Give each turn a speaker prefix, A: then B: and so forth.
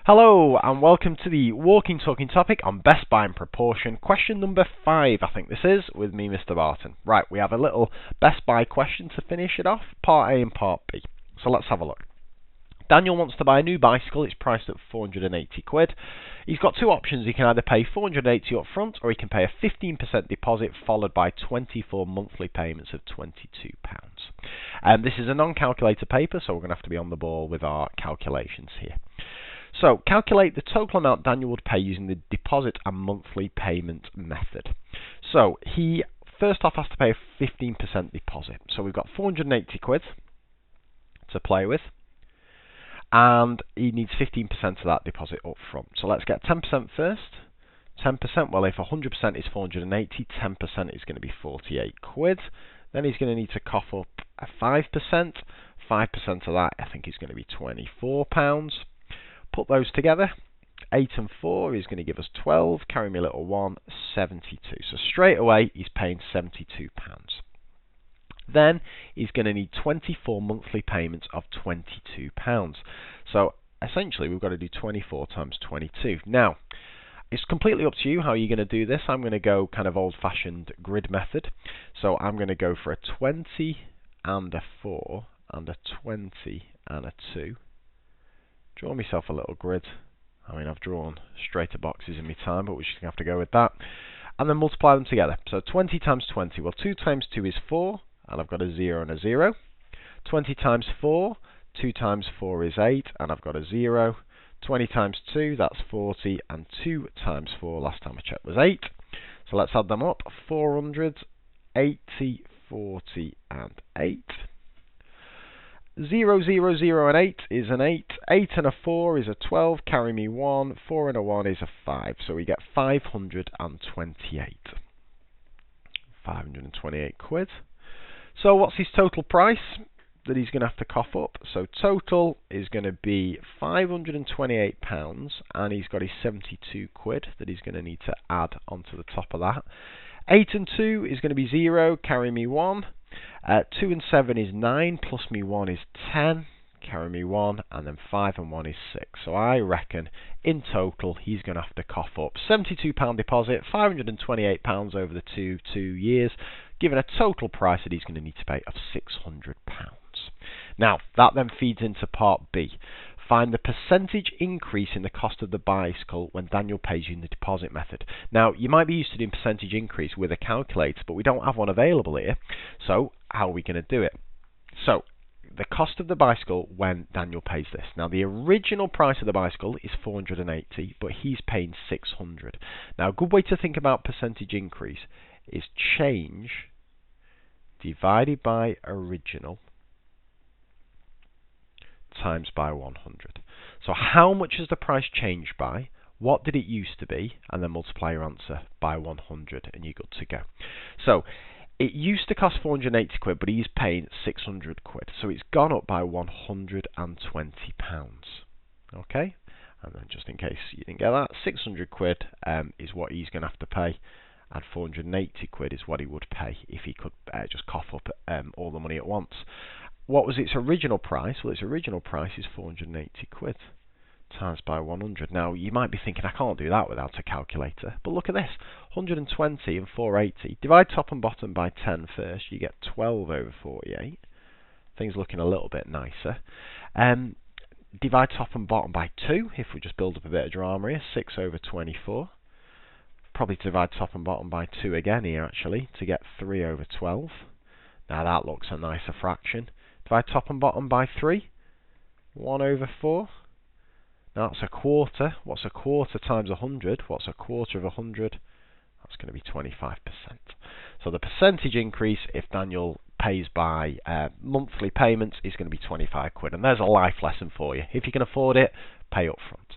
A: Hello and welcome to the walking talking topic on best buy in proportion. Question number 5, I think this is, with me, Mr. Barton. Right, we have a little best buy question to finish it off, part A and part B. So let's have a look. Daniel wants to buy a new bicycle. It's priced at 480 quid. He's got two options. He can either pay 480 up front or he can pay a 15% deposit followed by 24 monthly payments of £22. This is a non-calculator paper, so we're going to have to be on the ball with our calculations here. So, calculate the total amount Daniel would pay using the deposit and monthly payment method. So, he first off has to pay a 15% deposit. So, we've got 480 quid to play with, and he needs 15% of that deposit up front. So, let's get 10% first. 10%, well, if 100% is 480, 10% is going to be 48 quid. Then he's going to need to cough up a 5%. 5% of that, I think, is going to be £24. Put those together, 8 and 4 is going to give us 12, carry me a little 1, 72. So straight away, he's paying £72. Then he's going to need 24 monthly payments of £22. So essentially, we've got to do 24 times 22. Now, it's completely up to you how you're going to do this. I'm going to go kind of old-fashioned grid method. So I'm going to go for a 20 and a 4 and a 20 and a 2. Draw myself a little grid. I mean, I've drawn straighter boxes in my time, but we're just going to have to go with that. And then multiply them together. So 20 times 20. Well, 2 times 2 is 4, and I've got a 0 and a 0. 20 times 4, 2 times 4 is 8, and I've got a 0. 20 times 2, that's 40, and 2 times 4, last time I checked, was 8. So let's add them up. 400, 80, 40, and 8. 0, 0, 0 and 8 is an 8. 8 and a 4 is a 12. Carry me 1. 4 and a 1 is a 5. So we get 528. 528 quid. So what's his total price that he's going to have to cough up? So total is going to be £528, and he's got his 72 quid that he's going to need to add onto the top of that. 8 and 2 is going to be 0. Carry me 1. 2 and 7 is 9, plus me 1 is 10, carry me 1, and then 5 and 1 is 6. So I reckon, in total, he's going to have to cough up £72 deposit, £528 over the two years, giving a total price that he's going to need to pay of £600. Now, that then feeds into part B. Find the percentage increase in the cost of the bicycle when Daniel pays you in the deposit method. Now, you might be used to doing percentage increase with a calculator, but we don't have one available here. So, how are we going to do it? So, the cost of the bicycle when Daniel pays this. Now, the original price of the bicycle is 480, but he's paying 600. Now, a good way to think about percentage increase is change divided by original times by 100. So how much has the price changed by? What did it used to be? And then multiply your answer by 100 and you're good to go. So it used to cost 480 quid, but he's paying 600 quid. So it's gone up by £120. Okay? And then just in case you didn't get that, 600 quid is what he's going to have to pay. And 480 quid is what he would pay if he could just cough up all the money at once. What was its original price? Well, its original price is 480 quid times by 100. Now, you might be thinking, I can't do that without a calculator. But look at this. 120 and 480. Divide top and bottom by 10 first. You get 12 over 48. Things looking a little bit nicer. Divide top and bottom by 2, if we just build up a bit of drama here. 6 over 24. Probably divide top and bottom by 2 again here, actually, to get 3 over 12. Now, that looks a nicer fraction. Divide top and bottom by 3. 1 over 4. Now that's a quarter. What's a quarter times 100? What's a quarter of 100? That's going to be 25%. So the percentage increase if Daniel pays by monthly payments is going to be 25 quid. And there's a life lesson for you. If you can afford it, pay up front.